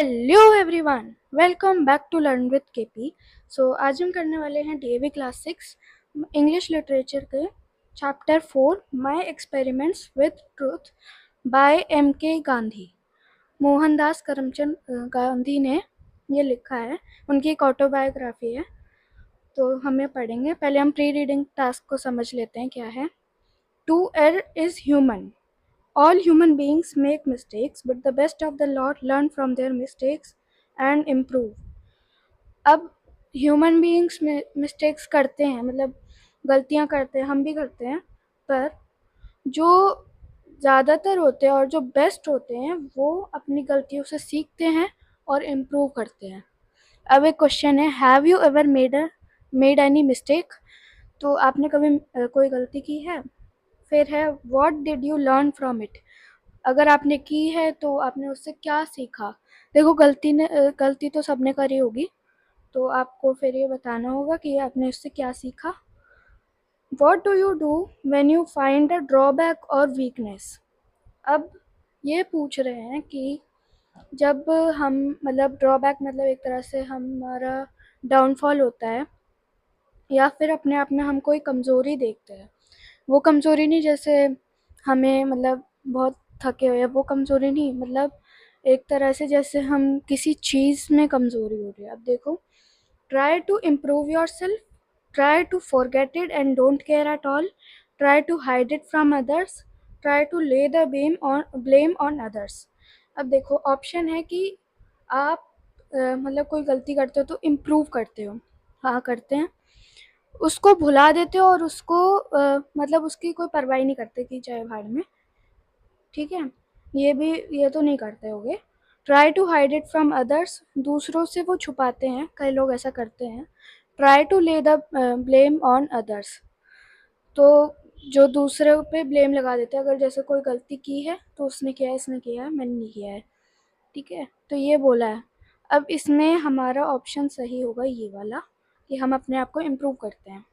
Hello everyone, welcome back to learn with KP. So आज हम करने वाले हैं डीएवी क्लास 6 इंग्लिश लिटरेचर के chapter 4 my experiments with truth by M K Gandhi. Mohandas Karamchand Gandhi ने ये लिखा है, उनकी एक ऑटोबायोग्राफी है। तो हम ये पढ़ेंगे। पहले हम प्री रीडिंग टास्क को समझ लेते हैं क्या है। To err is human. All human beings make mistakes, but the best of the lot learn from their mistakes and improve. अब ह्यूमन बीइंग्स में मिस्टेक्स करते हैं, मतलब गलतियां करते हैं, हम भी करते हैं, पर जो ज़्यादातर होते हैं और जो बेस्ट होते हैं वो अपनी गलतियों से सीखते हैं और इम्प्रूव करते हैं। अब एक क्वेश्चन है, have you ever made any mistake? तो आपने कभी कोई गलती की है? फिर है, what did you learn from it? अगर आपने की है तो आपने उससे क्या सीखा? देखो, गलती तो सबने करी होगी, तो आपको फिर ये बताना होगा कि आपने उससे क्या सीखा। What do you do when you find a drawback और वीकनेस? अब ये पूछ रहे हैं कि जब हम, मतलब ड्रॉबैक मतलब एक तरह से हमारा डाउनफॉल होता है, या फिर अपने आप में हम कोई कमज़ोरी देखते हैं। वो कमज़ोरी नहीं जैसे हमें, मतलब बहुत थके हुए, वो कमज़ोरी नहीं, मतलब एक तरह से जैसे हम किसी चीज़ में कमज़ोरी हो रही है। अब देखो, try to improve yourself, try to forget it and don't care at all, try to hide it from others, try to lay the blame on others. अब देखो, ऑप्शन है कि आप मतलब कोई गलती करते हो तो इम्प्रूव करते हो, हाँ करते हैं, उसको भुला देते हो और उसको मतलब उसकी कोई परवाह नहीं करते कि चाहे भाड़ में, ठीक है, ये तो नहीं करते होगे। Try to hide it from others, दूसरों से वो छुपाते हैं, कई लोग ऐसा करते हैं। Try to lay the blame on others, तो जो दूसरे पे ब्लेम लगा देते हैं, अगर जैसे कोई गलती की है तो उसने किया है, इसने किया है, मैंने नहीं किया है, ठीक है, तो ये बोला है। अब इसमें हमारा ऑप्शन सही होगा ये वाला, कि हम अपने आप को इम्प्रूव करते हैं।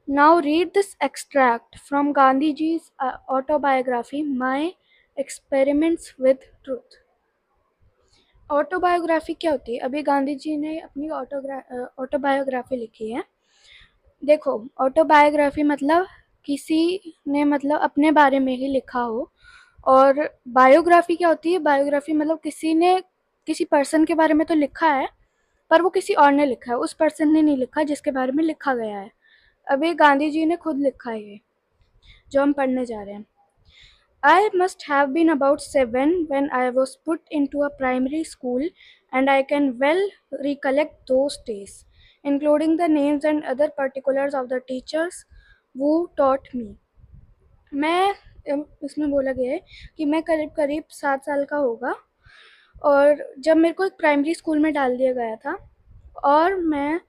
Now read this extract from Gandhiji's autobiography, My Experiments with Truth. Autobiography क्या होती है? अभी गांधी जी ने अपनी ऑटोबायोग्राफी लिखी है। देखो, ऑटोबायोग्राफी मतलब किसी ने मतलब अपने बारे में ही लिखा हो, और बायोग्राफी क्या होती है? बायोग्राफी मतलब किसी ने किसी पर्सन के बारे में तो लिखा है, पर वो किसी और ने लिखा है, उस पर्सन ने नहीं लिखा जिसके बारे में लिखा गया है। अभी गांधी जी ने खुद लिखा है ये, जो हम पढ़ने जा रहे हैं। I must have been about 7 when I was put into a primary school, and I can well recollect those days, including the names and other particulars of the teachers who taught me. मैं इसमें बोला गया है कि मैं करीब करीब 7 साल का होगा, और जब मेरे को एक प्राइमरी स्कूल में डाल दिया गया था, और मैं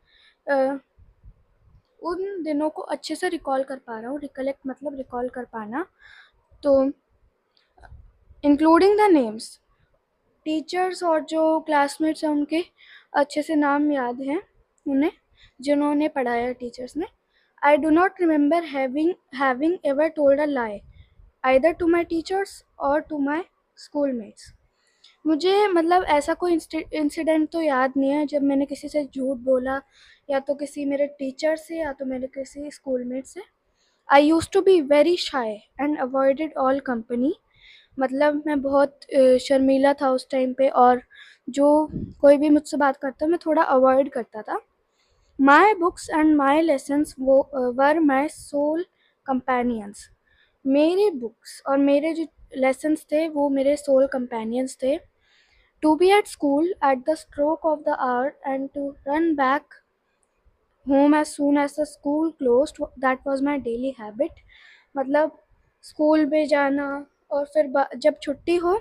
उन दिनों को अच्छे से रिकॉल कर पा रहा हूँ। रिकलेक्ट मतलब रिकॉल कर पाना। तो इंक्लूडिंग द नेम्स, टीचर्स और जो क्लासमेट्स हैं उनके अच्छे से नाम याद हैं उन्हें, जिन्होंने पढ़ाया टीचर्स ने। I do not remember having ever told a lie either to my teachers or to my schoolmates. मुझे मतलब ऐसा कोई इंसिडेंट तो याद नहीं है जब मैंने किसी से झूठ बोला, या तो किसी मेरे टीचर से या तो मेरे किसी स्कूल मेट से। I use to be very shy and avoided all company, मतलब मैं बहुत शर्मीला था उस टाइम पे, और जो कोई भी मुझसे बात करता मैं थोड़ा अवॉइड करता था। My books and my lessons वो वर माई सोल कंपेनियंस। मेरी बुक्स और मेरे जो लेसन्स थे वो मेरे सोल कंपेनियंस थे। To be at school at the stroke of the hour and to run back home as soon as the school closed, that was my daily habit. मतलब school में जाना और फिर जब छुट्टी हो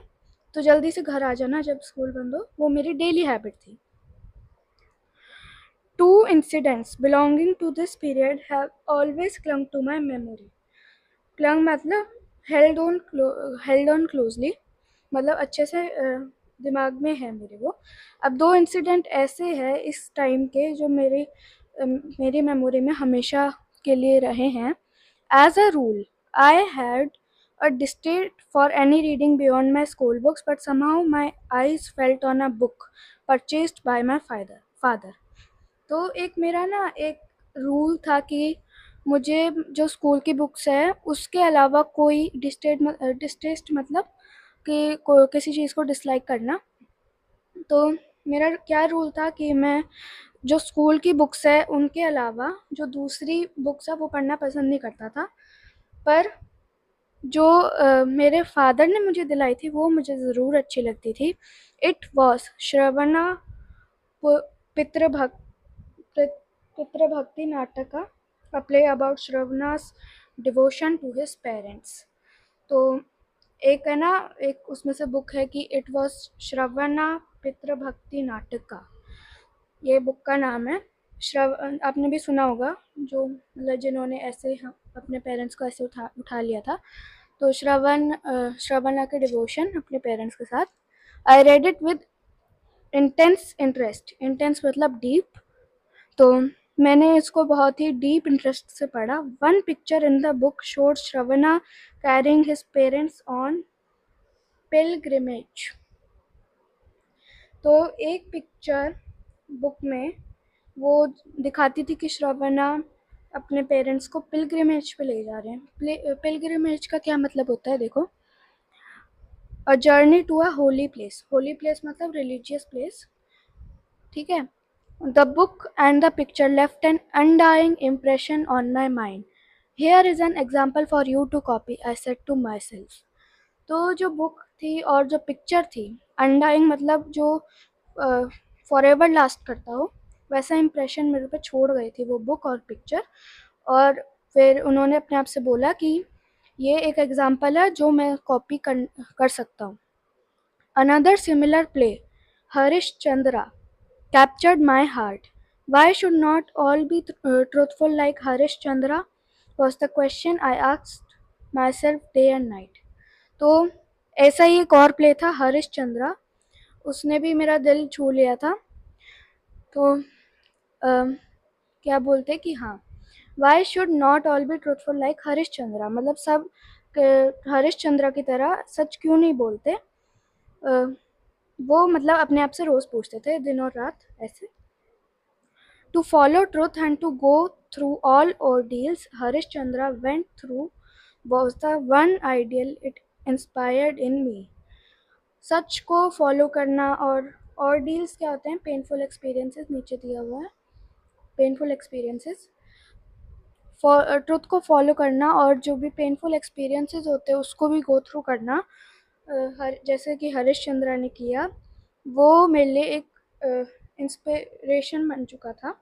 तो जल्दी से घर आ जाना जब स्कूल बंद हो, वो मेरी डेली हैबिट थी। Two incidents belonging to this period have always clung to my memory. Clung मतलब held on closely, मतलब अच्छे से दिमाग में है मेरे वो। अब दो इंसिडेंट ऐसे हैं इस टाइम के जो मेरी मेमोरी में हमेशा के लिए रहे हैं। As a rule, I had a distaste for any reading beyond my school books, but somehow my eyes felt on a book purchased by my father. तो एक मेरा ना एक रूल था कि मुझे जो स्कूल की बुक्स है उसके अलावा कोई डिस्टेस्ट मतलब कि किसी चीज़ को डिसलाइक करना। तो मेरा क्या रूल था कि मैं जो स्कूल की बुक्स है उनके अलावा जो दूसरी बुक्स है वो पढ़ना पसंद नहीं करता था। पर जो मेरे फादर ने मुझे दिलाई थी वो मुझे ज़रूर अच्छी लगती थी। It was Shravana Pitribhakti Pitribhakti Nataka, a play about Shravana's devotion to his parents. तो एक है ना, एक उसमें से बुक है कि इट वॉज श्रवणा पितृभक्ति नाटका, ये बुक का नाम है। आपने भी सुना होगा, जो मतलब जिन्होंने ऐसे अपने पेरेंट्स को ऐसे उठा उठा लिया था। तो श्रवणा के डिवोशन अपने पेरेंट्स के साथ। I read it with intense interest, intense मतलब डीप। तो मैंने इसको बहुत ही डीप इंटरेस्ट से पढ़ा। One picture in the book showed Shravana carrying his parents on pilgrimage. तो एक पिक्चर बुक में वो दिखाती थी कि श्रवणा अपने पेरेंट्स को पिलग्रिमेज पे ले जा रहे हैं। पिलग्रिमेज का क्या मतलब होता है देखो, a journey to a holy place. Holy place मतलब रिलीजियस प्लेस, ठीक है। The book and the picture left an undying impression on my mind. Here is an example for you to copy, I said to myself. तो जो book थी और जो picture थी, undying मतलब जो फॉर एवर लास्ट करता हो, वैसा इम्प्रेशन मेरे पे छोड़ गई थी वो बुक और पिक्चर। और फिर उन्होंने अपने आप से बोला कि ये एक एग्जाम्पल है जो मैं कॉपी कर सकता हूँ। Another similar play, Harish Chandra, captured my heart. Why should not all be truthful like Harish Chandra was the question I asked myself day and night. तो ऐसा ही एक और प्ले था हरीश चंद्रा, उसने भी मेरा दिल छू लिया था। तो क्या बोलते कि हाँ, why should not all be truthful like Harish Chandra, मतलब सब हरीश चंद्रा की तरह सच क्यों नहीं बोलते। वो मतलब अपने आप से रोज़ पूछते थे दिन और रात ऐसे। To follow truth and to go through all ordeals Harish Chandra went through was the one ideal it inspired in me. सच को फॉलो करना, और ऑर्डील्स क्या होते हैं, पेनफुल एक्सपीरियंसेस, नीचे दिया हुआ है पेनफुल एक्सपीरियंसेस। ट्रुथ को फॉलो करना और जो भी पेनफुल एक्सपीरियंसेस होते हैं उसको भी गो थ्रू करना, जैसे कि हरीश चंद्रा ने किया, वो मेरे लिए एक इंस्पिरेशन बन चुका था।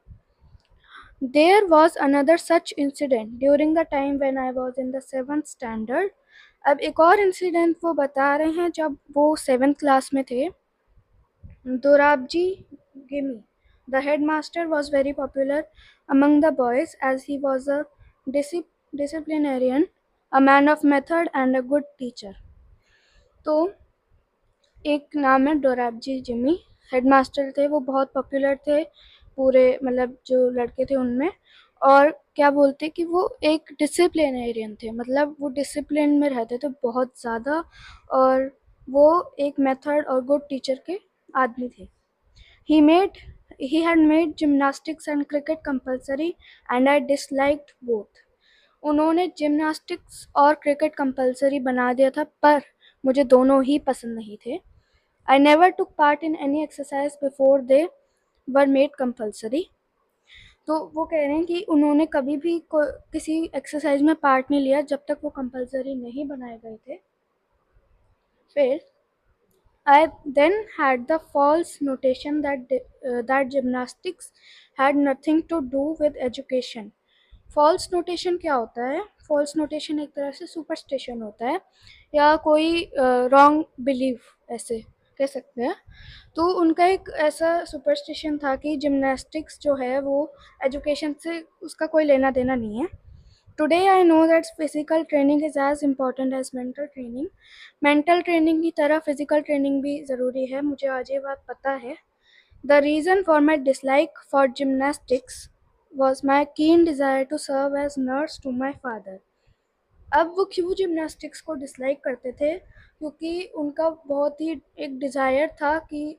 There was another such incident during the time when I was in the 7th standard. अब एक और इंसिडेंट वो बता रहे हैं जब वो 7th क्लास में थे। Dorabji gimme, the headmaster, was very popular among the boys as he was a disciplinarian, a man of method and a good teacher. तो एक नाम है डोराबजी जिमी, हेडमास्टर थे, वो बहुत पॉपुलर थे पूरे मतलब जो लड़के थे उनमें। और क्या बोलते कि वो एक डिसिप्लिनेरियन थे, मतलब वो डिसिप्लिन में रहते थे बहुत ज़्यादा, और वो एक मेथड और गुड टीचर के आदमी थे। he had made gymnastics and cricket compulsory and I disliked both. उन्होंने जिम्नास्टिक्स और क्रिकेट कंपलसरी बना दिया था, पर मुझे दोनों ही पसंद नहीं थे। I never took part in any exercise before they were made compulsory. तो वो कह रहे हैं कि उन्होंने कभी भी किसी एक्सरसाइज में पार्ट नहीं लिया जब तक वो कंपलसरी नहीं बनाए गए थे। फिर I then had the false notation that gymnastics had nothing to do with education. False notation क्या होता है? फॉल्स नोटेशन एक तरह से सुपरस्टिशन होता है, या कोई रॉन्ग बिलीव ऐसे कह सकते हैं। तो उनका एक ऐसा सुपरस्टिशन था कि जिम्नास्टिक्स जो है वो एजुकेशन से उसका कोई लेना देना नहीं है। Today I know that physical training is as important as mental training. Mental training की तरह फिजिकल ट्रेनिंग भी ज़रूरी है, मुझे आज ये बात पता है। The reason for my dislike for gymnastics was my keen desire to serve as nurse to my father. अब वो क्यों जिमनास्टिक्स को डिसलाइक करते थे, क्योंकि उनका बहुत ही एक डिज़ायर था कि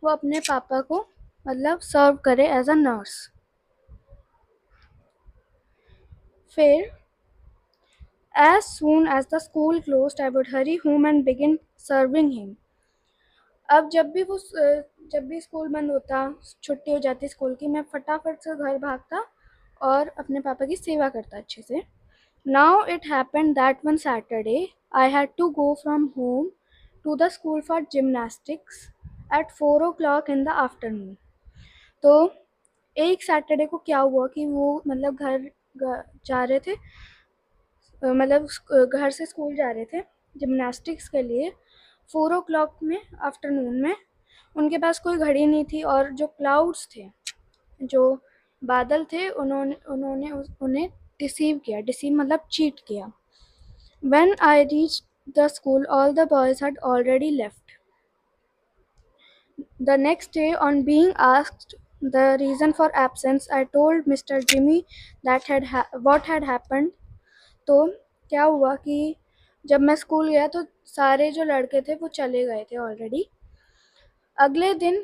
वो अपने पापा को मतलब सर्व करे एज अ नर्स। फिर as soon as the school closed I would hurry home and begin serving him। अब जब भी स्कूल बंद होता, छुट्टी हो जाती स्कूल की, मैं फटाफट से घर भागता और अपने पापा की सेवा करता अच्छे से। Now it happened that one Saturday I had to go from home to the school for gymnastics at 4 o'clock in the afternoon. तो एक सैटरडे को क्या हुआ कि वो मतलब जा रहे थे, मतलब घर से स्कूल जा रहे थे जिमनास्टिक्स के लिए 4 o'clock में आफ्टरनून में। उनके पास कोई घड़ी नहीं थी और जो क्लाउड्स थे, जो बादल थे, उन्हें डिसीव मतलब चीट किया। When I reach the school all the boys had already left. The next day on being asked the reason for absence I told Mr. Jimmy that what had happened। तो क्या हुआ कि जब मैं school गया तो सारे जो लड़के थे वो चले गए थे ऑलरेडी। अगले दिन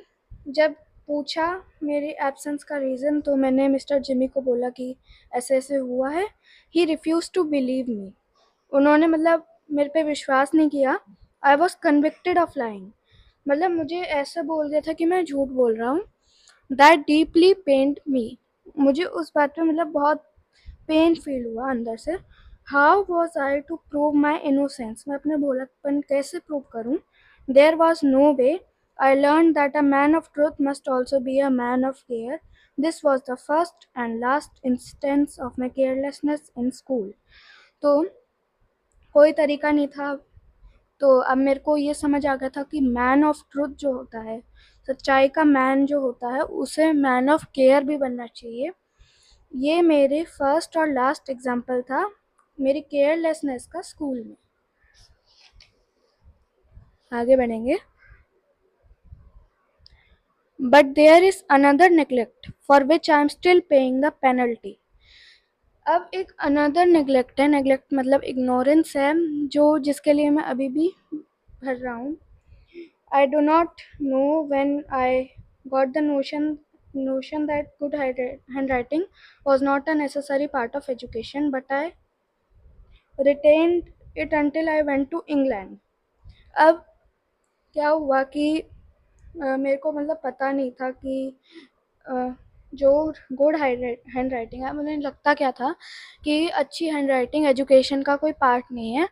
जब पूछा मेरी एब्सेंस का रीज़न तो मैंने मिस्टर जिमी को बोला कि ऐसे ऐसे हुआ है। He refuse to believe me. उन्होंने मतलब मेरे पे विश्वास नहीं किया। I was convicted of lying. मतलब मुझे ऐसा बोल दिया था कि मैं झूठ बोल रहा हूँ। दैट डीपली पेन्ड मी। मुझे उस बात पे मतलब बहुत पेन फील हुआ अंदर से। How was I to prove my innocence. मैं अपने भोलापन कैसे प्रूव करूँ। There was no way. I learn that a man of truth must also be a man of care. This was the first and last instance of my carelessness in school. तो कोई तरीका नहीं था। तो अब मेरे को ये समझ आ गया था कि मैन ऑफ ट्रुथ जो होता है, सच्चाई का मैन जो होता है, उसे मैन ऑफ केयर भी बनना चाहिए। ये मेरे फर्स्ट और लास्ट एग्जाम्पल था मेरी केयरलेसनेस का स्कूल में। आगे बढ़ेंगे। But there is another neglect for which I am still paying the penalty. अब एक अनदर नेग्लेक्ट है। नेग्लेक्ट मतलब इग्नोरेंस है, जो जिसके लिए मैं अभी भी भर रहा हूँ। I do not know when I got the notion that good handwriting was not a necessary part of education, but I retained it until I went to England। अब क्या हुआ कि मेरे को मतलब पता नहीं था कि अ, जो गुड हैंड राइटिंग है, मुझे लगता क्या था कि अच्छी हैंड राइटिंग एजुकेशन का कोई पार्ट नहीं है।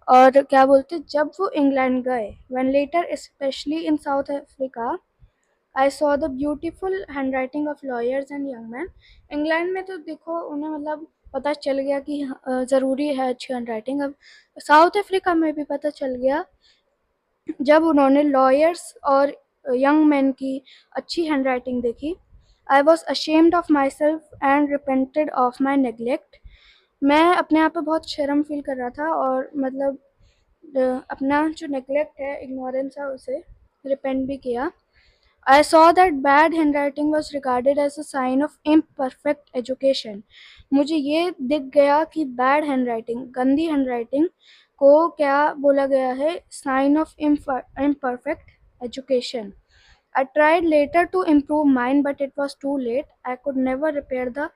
और क्या बोलते, जब वो इंग्लैंड गए, when later specially in South Africa I saw the beautiful handwriting of lawyers and young man. England में तो देखो उन्हें मतलब पता चल गया कि ज़रूरी है अच्छी हैंड राइटिंग। अब साउथ अफ्रीका में भी पता चल गया जब उन्होंने लॉयर्स और यंग मैन की अच्छी हैंड राइटिंग देखी। I was ashamed of my self and repented of my neglect. मैं अपने आप पे बहुत शर्म फील कर रहा था और मतलब अपना जो नेग्लेक्ट है, इग्नोरेंस है, उसे रिपेंट भी किया। I saw that bad handwriting was regarded as a sign of imperfect education। मुझे ये दिख गया कि बैड हैंडराइटिंग, गंदी हैंडराइटिंग को क्या बोला गया है, sign of imperfect education। I tried later to improve mine but it was too late। I could never repair the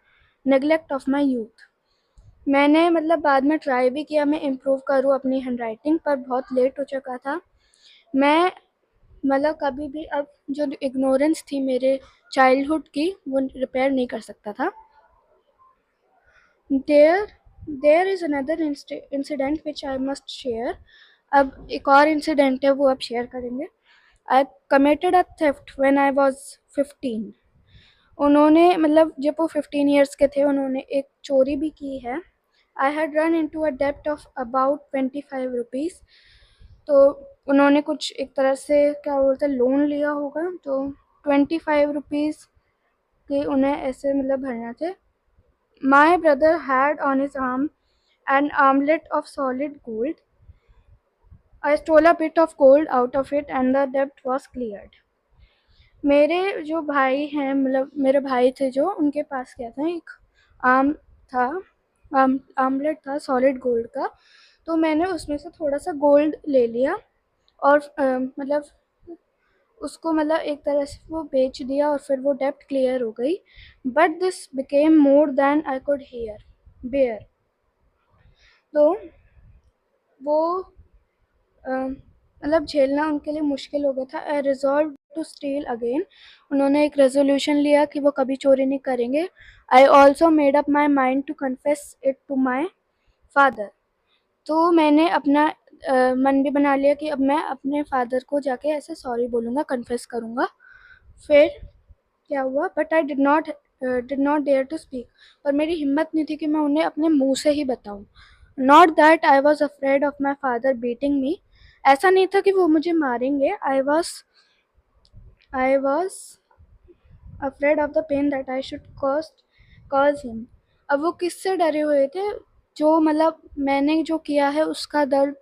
neglect of my youth। मैंने मतलब बाद में ट्राई भी किया मैं इम्प्रूव करूँ अपनी हैंडराइटिंग, पर बहुत लेट हो चुका था। मैं मतलब कभी भी अब जो इग्नोरेंस थी मेरे चाइल्डहुड की, वो रिपेयर नहीं कर सकता था। There there is another incident which I must share. अब एक और इंसिडेंट है, वो अब शेयर करेंगे। I committed a theft when I was 15। उन्होंने मतलब जब वो 15 ईयर्स के थे, उन्होंने एक चोरी भी की है। I had run into a डेप्ट ऑफ अबाउट 25 रुपीज़। तो उन्होंने कुछ एक तरह से क्या बोलते हैं, लोन लिया होगा, तो 25 रुपीज़ के उन्हें ऐसे मतलब भरना थे। My brother had on his arm an armlet of solid gold. I stole a bit of gold out of it and the डेब्ट वॉज क्लियर्ड। मेरे जो भाई हैं, मतलब मेरे भाई थे जो, उनके पास क्या था, एक आम था, आमलेट था सॉलिड गोल्ड का, तो मैंने उसमें से थोड़ा सा गोल्ड ले लिया और मतलब उसको मतलब एक तरह से वो बेच दिया और फिर वो डेब्ट क्लियर हो गई। But this became more than I could here bear. तो वो मतलब झेलना उनके लिए मुश्किल हो गया था। आई रिजॉल्व टू स्टील अगेन। उन्होंने एक रेजोल्यूशन लिया कि वो कभी चोरी नहीं करेंगे। I also made up my mind to confess it to my father. तो मैंने अपना मन भी बना लिया कि अब मैं अपने फादर को जाके ऐसे सॉरी बोलूँगा, कन्फेस करूँगा। फिर क्या हुआ, but I did not dare to speak. पर मेरी हिम्मत नहीं थी कि मैं उन्हें अपने मुंह से ही बताऊं। Not that I was afraid of my father beating me. ऐसा नहीं था कि वो मुझे मारेंगे। I was afraid of the pain that I should cause him. अब वो किससे डरे हुए थे? जो मतलब मैंने जो किया है उसका दर्द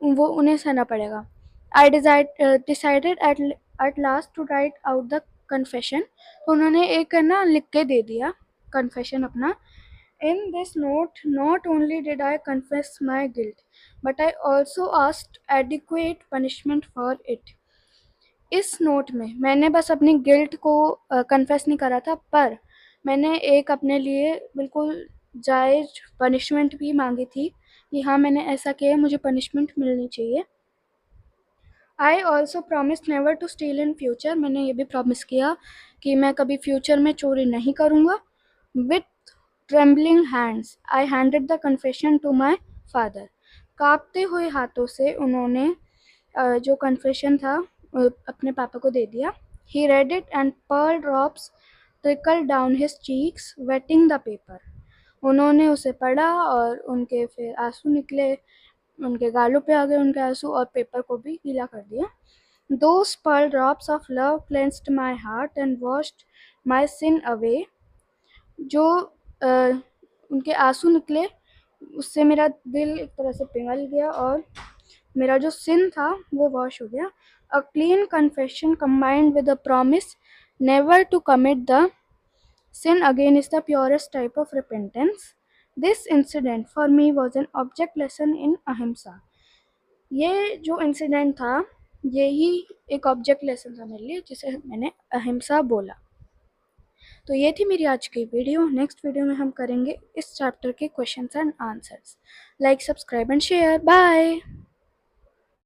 वो उन्हें सहना पड़ेगा। I decided at last to write out the confession. तो उन्होंने एक ना लिख के दे दिया कन्फेशन अपना। In this note not only did I confess my guilt but I also asked adequate punishment for it. इस नोट में मैंने बस अपनी गिल्ट को कन्फेस नहीं करा था, पर मैंने एक अपने लिए बिल्कुल जायज़ पनिशमेंट भी मांगी थी कि हाँ मैंने ऐसा किया है, मुझे पनिशमेंट मिलनी चाहिए। I also promise never to steal in future. मैंने ये भी प्रॉमिस किया कि मैं कभी फ्यूचर में चोरी नहीं करूँगा। With trembling hands I handed the confession to my father. कांपते हुए हाथों से उन्होंने जो कन्फेशन था अपने पापा को दे दिया। He read it and pearl drops trickle down his cheeks wetting the paper. उन्होंने उसे पढ़ा और उनके फिर आंसू निकले, उनके गालों पे आ गए उनके आंसू और पेपर को भी गीला कर दिया। Those pearl drops of love cleansed my heart and washed my sin away। जो उनके आंसू निकले उससे मेरा दिल एक तरह से पिघल गया और मेरा जो सिन था वो वॉश हो गया। A clean confession combined with a promise never to commit the sin again is the purest type of repentance। This incident for me was an object lesson in ahimsa। ये जो इंसिडेंट था यही एक object lesson था मेरे लिए, जिसे मैंने अहिंसा बोला। तो ये थी मेरी आज की वीडियो। नेक्स्ट वीडियो में हम करेंगे इस चैप्टर के questions and answers. Like, subscribe and share. Bye.